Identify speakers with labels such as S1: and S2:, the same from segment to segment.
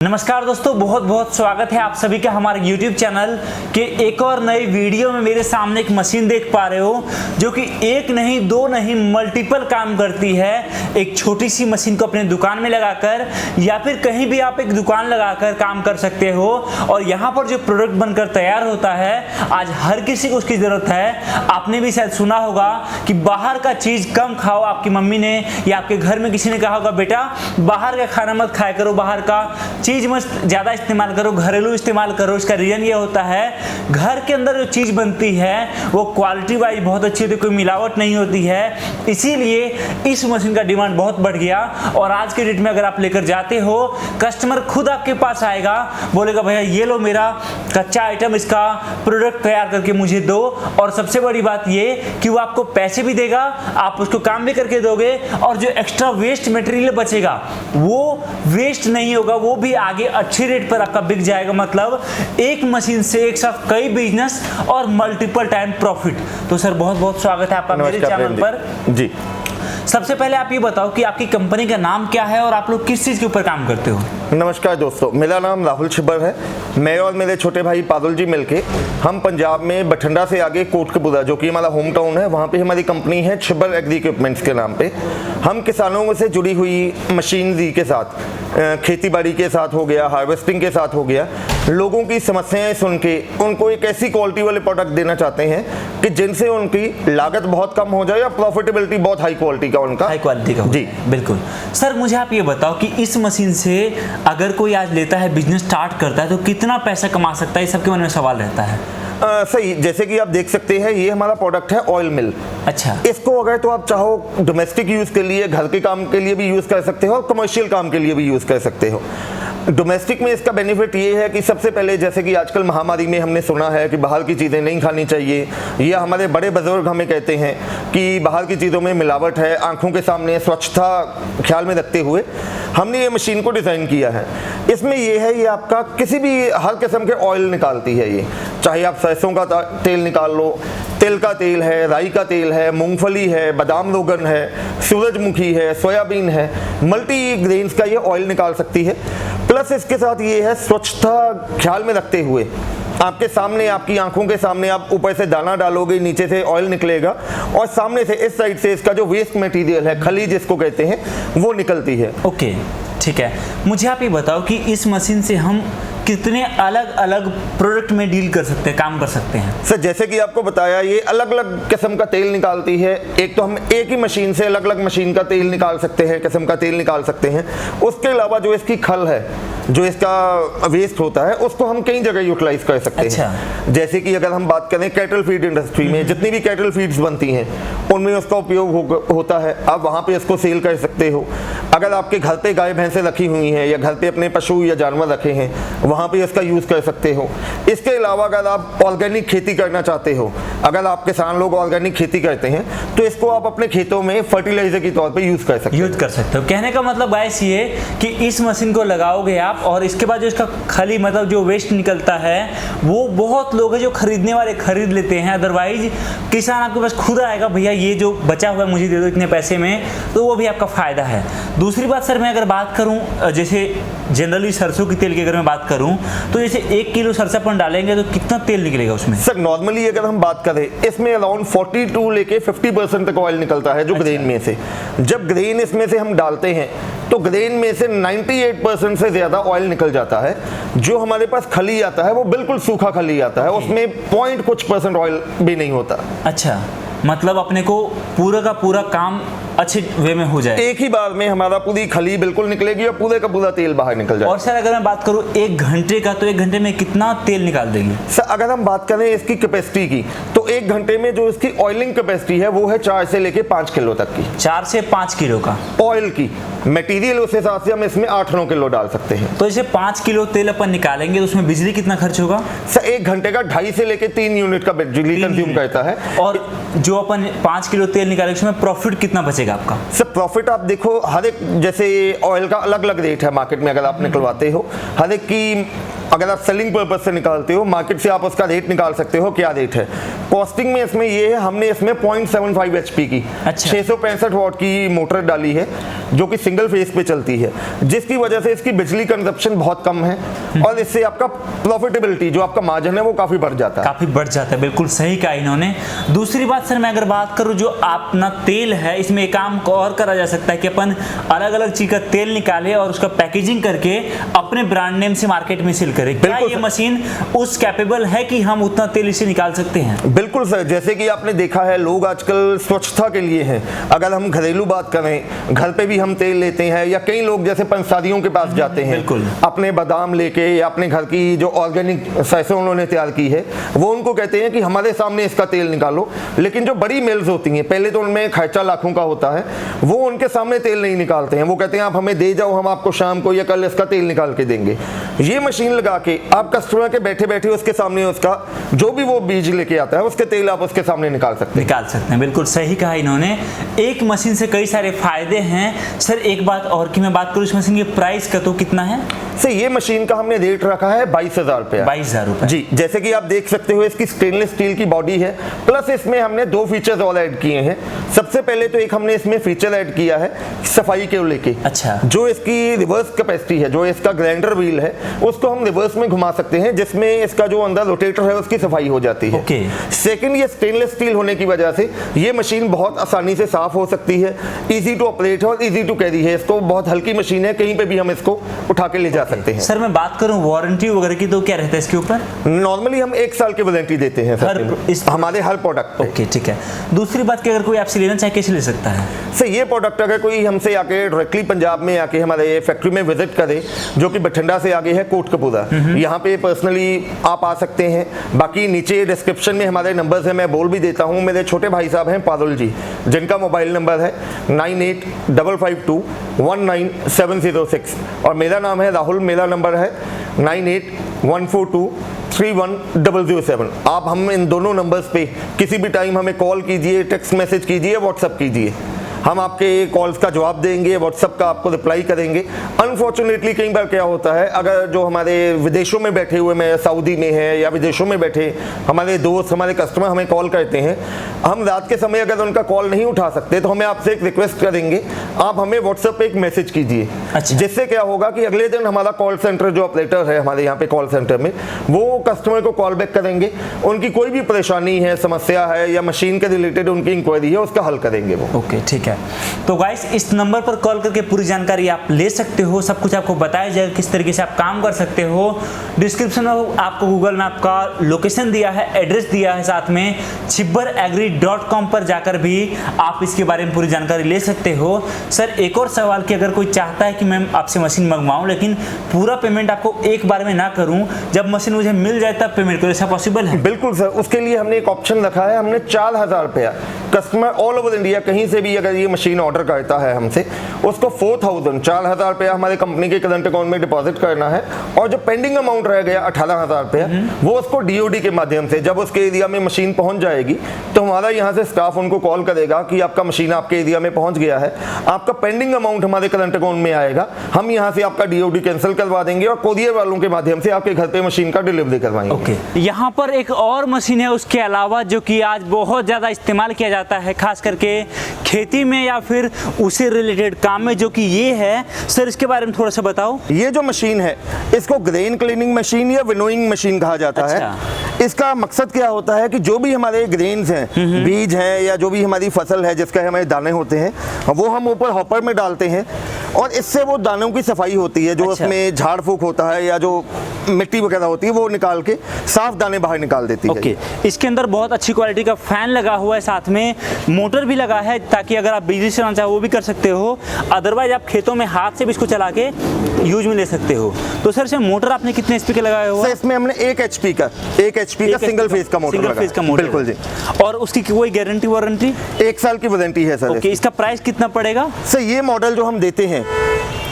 S1: नमस्कार दोस्तों, बहुत बहुत स्वागत है आप सभी का हमारे YouTube चैनल के एक और नई वीडियो में। मेरे सामने एक मशीन देख पा रहे हो जो कि एक नहीं दो नहीं मल्टीपल काम करती है। एक छोटी सी मशीन को अपने दुकान में लगाकर या फिर कहीं भी आप एक दुकान लगाकर काम कर सकते हो। और यहाँ पर जो प्रोडक्ट बनकर तैयार होता है, आज हर किसी को उसकी ज़रूरत है। आपने भी शायद सुना होगा कि बाहर का चीज़ कम खाओ। आपकी मम्मी ने या आपके घर में किसी ने कहा होगा, बेटा बाहर का खाना मत खाया करो, बाहर का चीज मत ज़्यादा इस्तेमाल करो, घरेलू इस्तेमाल करो। इसका रीज़न ये होता है, घर के अंदर जो चीज़ बनती है वो क्वालिटी वाइज बहुत अच्छी होती है, कोई मिलावट नहीं होती है। इसीलिए इस मशीन का डिमांड बहुत बढ़ गया। और आज के डेट में अगर आप लेकर जाते हो, कस्टमर खुद आपके पास आएगा, बोलेगा भैया ये लो मेरा कच्चा आइटम, इसका प्रोडक्ट तैयार करके मुझे दो। और सबसे बड़ी बात ये कि वो आपको पैसे भी देगा, आप उसको काम भी करके दोगे, और जो एक्स्ट्रा वेस्ट मटेरियल बचेगा वो वेस्ट नहीं होगा, वो भी आगे अच्छे रेट पर आपका बिक जाएगा। मतलब एक मशीन से एक साथ कई बिजनेस और मल्टीपल टाइम प्रॉफिट। तो सर बहुत बहुत स्वागत है आपका मेरे चैनल पर
S2: जी।
S1: सबसे पहले आप ये बताओ कि आपकी कंपनी का नाम क्या है और आप लोग किस चीज के ऊपर काम करते हो।
S2: नमस्कार दोस्तों, मेरा नाम राहुल छिब्बर है। मैं और मेरे छोटे भाई पारुल जी मिलके हम पंजाब में बठिंडा से आगे कोटकपुरा, जो कि हमारा होम टाउन है, वहाँ पे हमारी कंपनी है छिब्बर एग्री इक्विपमेंट्स के नाम पे। हम किसानों से जुड़ी हुई मशीनरी के साथ, खेती बाड़ी के साथ हो गया, हार्वेस्टिंग के साथ हो गया, लोगों की समस्याएं सुन के उनको एक ऐसी क्वालिटी वाले प्रोडक्ट देना चाहते हैं कि जिनसे उनकी लागत बहुत कम हो जाए और प्रॉफिटेबिलिटी बहुत हाई क्वालिटी का उनका
S1: हाई क्वालिटी का। जी बिल्कुल। सर मुझे आप ये बताओ कि इस मशीन से अगर कोई आज लेता है, बिजनेस स्टार्ट करता है, तो कितना पैसा कमा सकता है? सबके मन में सवाल रहता है।
S2: सही, जैसे कि आप देख सकते हैं, ये हमारा प्रोडक्ट है ऑयल मिल।
S1: अच्छा।
S2: इसको अगर तो आप चाहो डोमेस्टिक यूज के लिए, घर के काम के लिए भी यूज कर सकते हो और कमर्शियल काम के लिए भी यूज कर सकते हो। डोमेस्टिक में इसका बेनिफिट ये है कि सबसे पहले, जैसे कि आजकल महामारी में हमने सुना है कि बाहर की चीज़ें नहीं खानी चाहिए, या हमारे बड़े बुजुर्ग हमें कहते हैं कि बाहर की चीज़ों में मिलावट है। आंखों के सामने स्वच्छता ख्याल में रखते हुए हमने ये मशीन को डिज़ाइन किया है। इसमें ये है, ये आपका किसी भी हर किस्म के ऑयल निकालती है। ये चाहे आप सरसों का तेल निकाल लो, तिल का तेल है, राई का तेल है, मूंगफली है, बादाम रोगन है, सूरजमुखी है, सोयाबीन है, मल्टी ग्रेन्स का ये ऑयल निकाल सकती है। प्लस इसके साथ ये है, स्वच्छता ख्याल में रखते हुए आपके सामने, आपकी आंखों के सामने आप ऊपर से दाना डालोगे, नीचे से ऑयल निकलेगा और सामने से इस साइड से इसका जो वेस्ट मटेरियल है, खली जिसको कहते हैं, वो निकलती है।
S1: ओके ठीक है। मुझे आप ये बताओ कि इस मशीन से हम कितने अलग अलग प्रोडक्ट में डील कर सकते हैं, काम कर सकते हैं?
S2: सर जैसे कि आपको बताया, ये अलग अलग किस्म का तेल निकालती है। एक तो हम एक ही मशीन से अलग अलग मशीन का तेल निकाल सकते हैं, किस्म का तेल निकाल सकते हैं। उसके अलावा जो इसकी खल है, जो इसका वेस्ट होता है, उसको हम कई जगह यूटिलाइज कर सकते हैं। जैसे कि अगर हम बात करें कैटल फीड इंडस्ट्री में, जितनी भी कैटल फीड्स बनती हैं उनमें उसका उपयोग होता है। आप वहाँ पे इसको सेल कर सकते हो। अगर आपके घर पे गाय भैंसें रखी हुई हैं या घर पे अपने पशु या जानवर रखे हैं, वहाँ पे इसका यूज़ कर सकते हो। इसके अलावा अगर आप ऑर्गेनिक खेती करना चाहते हो, अगर आप किसान लोग ऑर्गेनिक खेती करते हैं, तो इसको आप अपने खेतों में फर्टिलाइजर के तौर पे यूज़ कर सकते हो।
S1: कहने का मतलब गाइस ये कि इस मशीन को लगाओगे आप, और इसके बाद जो इसका खली, मतलब जो वेस्ट निकलता है, वो बहुत लोग हैं जो खरीदने वाले खरीद लेते हैं। अदरवाइज किसान आपके पास खुद आएगा, भैया ये जो बचा हुआ है मुझे दे दो इतने पैसे में, तो वो भी आपका फायदा है। दूसरी बात सर, मैं अगर बात करूं, जैसे जनरली सरसों की तेल की अगर मैं बात करूं, तो जैसे 1 किलो सरसों अपन डालेंगे तो कितना तेल निकलेगा उसमें?
S2: सर नॉर्मली अगर हम बात करें, इसमें अराउंड 42 लेके 50% तक ऑयल निकलता है, जो ग्रेन में से। जब ग्रेन इसमें से हम डालते हैं तो ग्रेन में से 98% से ज्यादा ऑयल निकल जाता है। जो हमारे पास खली आता है वो बिल्कुल सूखा खली आता है, उसमें पॉइंट कुछ % ऑयल भी नहीं होता।
S1: अच्छा, मतलब अपने को पूरा का पूरा काम अच्छे वे में हो जाए,
S2: एक ही बार में हमारा पूरी खली बिल्कुल निकलेगी और पूरे का पूरा तेल बाहर निकल जाएगा।
S1: और सर अगर मैं बात करूं 1 घंटे का, तो 1 घंटे में कितना तेल निकाल देगी?
S2: सर अगर हम बात करें इसकी कैपेसिटी की, तो 1 घंटे में जो इसकी ऑयलिंग कैपेसिटी है वो है 4 से लेके 5 किलो तक की।
S1: 4 से 5 किलो का
S2: ऑयल की मटेरियल, उस हिसाब से हम इसमें 8-9 किलो डाल सकते हैं।
S1: तो इसे 5 किलो तेल अपन निकालेंगे तो उसमें बिजली कितना खर्च होगा?
S2: सर 1 घंटे का 2.5 से लेके 3 यूनिट का बिजली कंज्यूम करता है।
S1: और जो अपन 5 किलो तेल निकालेंगे उसमें प्रॉफिट कितना बचेगा आपका?
S2: सर प्रॉफिट आप देखो, हर एक, जैसे ऑयल का अलग अलग रेट है मार्केट में, अगर आप निकलवाते हो, हर एक की अगर आप सेलिंग पर्पज से निकालते हो, मार्केट से आप उसका रेट निकाल सकते हो, क्या रेट है। कॉस्टिंग में इसमें ये है, हमने इसमें 0.75 HP की 665 वॉट की मोटर डाली है जो कि सिंगल फेज पे चलती है, जिसकी वजह से इसकी बिजली कंजप्शन बहुत कम है और इससे आपका प्रॉफिटेबिलिटी जो आपका मार्जिन है वो काफी बढ़ जाता है।
S1: काफी बढ़ जाता है, बिल्कुल सही कहा इन्होंने। दूसरी बात सर, मैं अगर बात करूं जो अपना तेल है, इसमें एक काम और करा जा सकता है कि अपन अलग अलग चीज का तेल निकाले और उसका पैकेजिंग करके अपने ब्रांड नेम से मार्केट में सेल करें। क्या ये मशीन उस कैपेबल है कि हम उतना तेल इसे निकाल सकते हैं?
S2: बिल्कुल सर, जैसे कि आपने देखा है लोग आजकल स्वच्छता के लिए हैं। अगर हम घरेलू बात करें, घर पे भी हम तेल लेते हैं, या कई लोग जैसे पंसारियों के पास जाते हैं अपने बादाम लेके या अपने घर की जो ऑर्गेनिक सरसों उन्होंने तैयार की है, वो उनको कहते हैं कि हमारे सामने इसका तेल निकालो। लेकिन जो बड़ी मिल्स होती हैं, पहले तो उनमें खर्चा लाखों का होता है, वो उनके सामने तेल नहीं निकालते हैं। वो कहते हैं आप हमें दे जाओ, हम आपको शाम को या कल इसका तेल निकाल के देंगे। ये मशीन लगा के आप कस्टमर के बैठे बैठे उसके सामने उसका जो भी वो बीज लेके आता है उसके तेल आप उसके सामने निकाल सकते
S1: हैं। बिल्कुल सही कहा इन्होंने। एक मशीन से कई सारे फायदे हैं। सर एक बात और कि मैं बात करूं इस मशीन की प्राइस का, तो कितना है?
S2: सर ये मशीन का हमने रेट रखा है 22,000 रुपया।
S1: 22,000 रुपए
S2: जी। जैसे कि आप देख सकते हो इसकी स्टेनलेस स्टील की बॉडी है, प्लस इसमें हमने 2 फीचर्स और ऐड किए हैं। सबसे पहले तो एक हमने इसमें फीचर ऐड किया है सफाई के लेके।
S1: अच्छा।
S2: जो इसकी रिवर्स कैपेसिटी है, जो इसका ग्राइंडर व्हील है, उसको हम रिवर्स में घुमा सकते हैं, जिसमें इसका जो अंदर रोटेटर है उसकी सफाई हो जाती है।
S1: ओके।
S2: सेकंड, ये स्टेनलेस स्टील होने की वजह से ये मशीन बहुत आसानी से साफ हो सकती है, इजी टू ऑपरेट है और इजी टू कैरी है। इसको बहुत हल्की मशीन है, कहीं पे भी हम इसको उठा के ले जा सकते हैं।
S1: सर मैं बात करूं वारंटी वगैरह की, तो क्या रहता है इसके ऊपर?
S2: नॉर्मली हम 1 साल की वारंटी देते हैं हमारे हर प्रोडक्ट।
S1: ओके ठीक है। दूसरी बात कि अगर कोई आपसे लेना चाहे कैसे ले सकता है?
S2: सर ये प्रोडक्ट अगर कोई हमसे आके डायरेक्टली पंजाब में आके हमारे फैक्ट्री में विजिट करे, जो कि बठिंडा से आगे है कोटकपूरा, यहाँ पे पर्सनली आप आ सकते हैं। बाकी नीचे डिस्क्रिप्शन में हमारे नंबर्स हैं, मैं बोल भी देता हूँ। मेरे छोटे भाई साहब हैं पारुल जी, जिनका मोबाइल नंबर है 9855219706 और मेरा नाम है राहुल, मेरा नंबर है 9814231007। आप हम इन दोनों नंबर्स पे किसी भी टाइम हमें कॉल कीजिए, टेक्स्ट मैसेज कीजिए, व्हाट्सएप कीजिए, हम आपके कॉल्स का जवाब देंगे, व्हाट्सएप का आपको रिप्लाई करेंगे। अनफॉर्चुनेटली कई बार क्या होता है, अगर जो हमारे विदेशों में बैठे हुए में सऊदी में है या विदेशों में बैठे हमारे दोस्त, हमारे कस्टमर हमें कॉल करते हैं, हम रात के समय अगर उनका कॉल नहीं उठा सकते तो हमें आपसे एक रिक्वेस्ट करेंगे, आप हमें व्हाट्सएप पे एक मैसेज कीजिए।
S1: अच्छा।
S2: जिससे क्या होगा कि अगले दिन हमारा कॉल सेंटर जो ऑपरेटर है हमारे यहाँ पे कॉल सेंटर में, वो कस्टमर को कॉल बैक करेंगे, उनकी कोई भी परेशानी है, समस्या है या मशीन के रिलेटेड उनकी इंक्वायरी है, उसका हल करेंगे वो।
S1: ओके ठीक है। तो गाइस इस नंबर पर कॉल करके पूरी जानकारी आप ले सकते हो, सब कुछ आपको बताया जाएगा किस तरीके से आप काम कर सकते हो। डिस्क्रिप्शन में आपको गूगल मैप का लोकेशन दिया है, एड्रेस दिया है, साथ में chibbaragri.com पर जाकर भी आप इसके बारे में पूरी जानकारी ले सकते हो। सर एक और सवाल कि अगर कोई चाहता है कि मैं आपसे मशीन मंगवाऊं लेकिन पूरा पेमेंट आपको एक बार में ना करूं, जब मशीन मुझे मिल जाए तब पेमेंट करूं, ऐसा पॉसिबल है?
S2: बिल्कुल सर, उसके लिए हमने एक ऑप्शन रखा है। हमने 4,000 रुपया कस्टमर ऑल ओवर इंडिया कहीं से भी अगर ये मशीन ऑर्डर करता है हमसे, उसको 4,000 रुपया हमारे कंपनी के करंट अकाउंट में डिपॉजिट करना है और जो पेंडिंग अमाउंट रह गया 18,000 रुपया, वो उसको डीओडी के माध्यम से जब उसके एरिया में मशीन पहुंच जाएगी तो हमारा यहाँ से स्टाफ उनको कॉल करेगा कि आपका मशीन आपके एरिया में पहुंच गया है, आपका पेंडिंग अमाउंट हमारे करंट अकाउंट में आएगा, हम यहाँ से आपका डीओडी कैंसिल करवा देंगे और कोरियर वालों के माध्यम से आपके घर पे मशीन का डिलीवरी करवाएंगे।
S1: ओके। यहाँ पर एक और मशीन है उसके अलावा जो कि आज बहुत ज्यादा इस्तेमाल किया जाता है, खास करके खेती में या फिर उससे रिलेटेड काम में, जो कि ये है। सर इसके बारे में थोड़ा सा बताओ।
S2: ये जो मशीन है इसको ग्रेन क्लीनिंग मशीन या विनोइंग मशीन कहा जाता है। इसका मकसद क्या होता है कि जो भी हमारे ग्रेन्स हैं, बीज हैं या जो भी हमारी फसल है जिसका हमारे दाने होते हैं, वो हम ऊपर हॉपर में डालते हैं और इससे वो दानों की सफाई होती है। जो उसमें झाड़ फूक होता है या जो मिट्टी वगैरह होती है वो निकाल के साफ दाने बाहर निकाल देती है।
S1: ओके। इसके अंदर बहुत अच्छी क्वालिटी का फैन लगा हुआ है, साथ में मोटर भी लगा है, ताकि अगर आप बिजली से चलाना चाहो वो भी कर सकते हो, अदरवाइज आप खेतों में हाथ से भी इसको चला के यूज में ले सकते हो। तो सर इसमें मोटर आपने कितने एचपी का लगाया हुआ है?
S2: इसमें हमने 1 HP का सिंगल फेज का मोटर
S1: सिंगल फेज का मोटर।
S2: बिल्कुल जी।
S1: और उसकी कोई गारंटी वारंटी?
S2: 1 साल की वारंटी है सर।
S1: ओके। इसका प्राइस कितना पड़ेगा?
S2: सर ये मॉडल जो हम देते हैं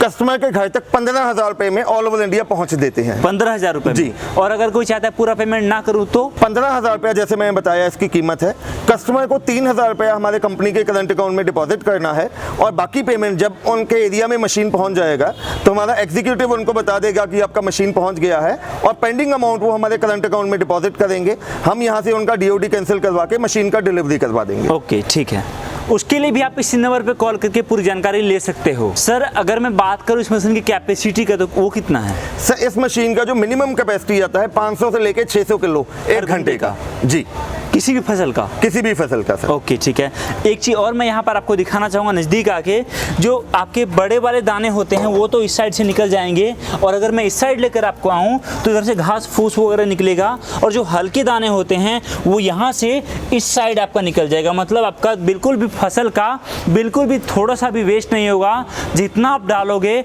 S2: कस्टमर के घर तक 15,000 रुपए में ऑल ओवर इंडिया पहुंच देते हैं।
S1: 15,000 रुपए
S2: जी।
S1: और अगर कोई चाहता है पूरा पेमेंट ना करूं तो
S2: 15,000 रुपया जैसे मैंने बताया इसकी कीमत है। कस्टमर को 3,000 रुपया हमारे कंपनी के करंट अकाउंट में डिपॉजिट करना है और बाकी पेमेंट जब उनके एरिया में मशीन पहुंच जाएगा तो हमारा एग्जीक्यूटिव उनको बता देगा कि आपका मशीन पहुंच गया है और पेंडिंग अमाउंट वो हमारे करंट अकाउंट में डिपॉजिट करेंगे। हम यहां से उनका डीओडी कैंसिल करवा के मशीन का डिलीवरी करवा देंगे।
S1: ओके, ठीक है। उसके लिए भी आप इसी नंबर पे कॉल करके पूरी जानकारी ले सकते हो। सर अगर मैं बात करूं इस मशीन की कैपेसिटी का तो वो कितना है?
S2: सर इस मशीन का जो मिनिमम कैपेसिटी आता है 500 से लेके 600 किलो एक घंटे का। जी,
S1: किसी भी फसल का?
S2: किसी भी फसल का सर।
S1: ओके, ठीक है। एक चीज़ और मैं यहाँ पर आपको दिखाना चाहूँगा नज़दीक आके, जो आपके बड़े वाले दाने होते हैं वो तो इस साइड से निकल जाएंगे और अगर मैं इस साइड लेकर आपको आऊँ तो इधर से घास फूस वगैरह निकलेगा और जो हल्के दाने होते हैं वो यहाँ से इस साइड आपका निकल जाएगा। मतलब आपका बिल्कुल भी फसल का बिल्कुल भी थोड़ा सा भी वेस्ट नहीं होगा। जितना आप डालोगे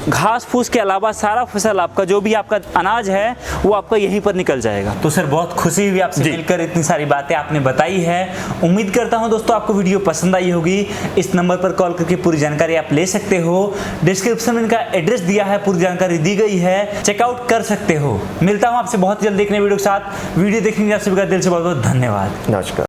S1: घास फूस के अलावा सारा फसल आपका जो भी आपका अनाज है वो आपका यहीं पर निकल जाएगा। तो सर बहुत खुशी हुई आपसे मिलकर, इतनी सारी बातें आपने बताई है। उम्मीद करता हूं दोस्तों आपको वीडियो पसंद आई होगी। इस नंबर पर कॉल करके पूरी जानकारी आप ले सकते हो। डिस्क्रिप्शन में इनका एड्रेस दिया है, पूरी जानकारी दी गई है, चेकआउट कर सकते हो। मिलता हूँ आपसे बहुत जल्द देखने वीडियो के साथ। वीडियो देखने के लिए आप सभी का दिल से बहुत बहुत धन्यवाद।
S2: नमस्कार।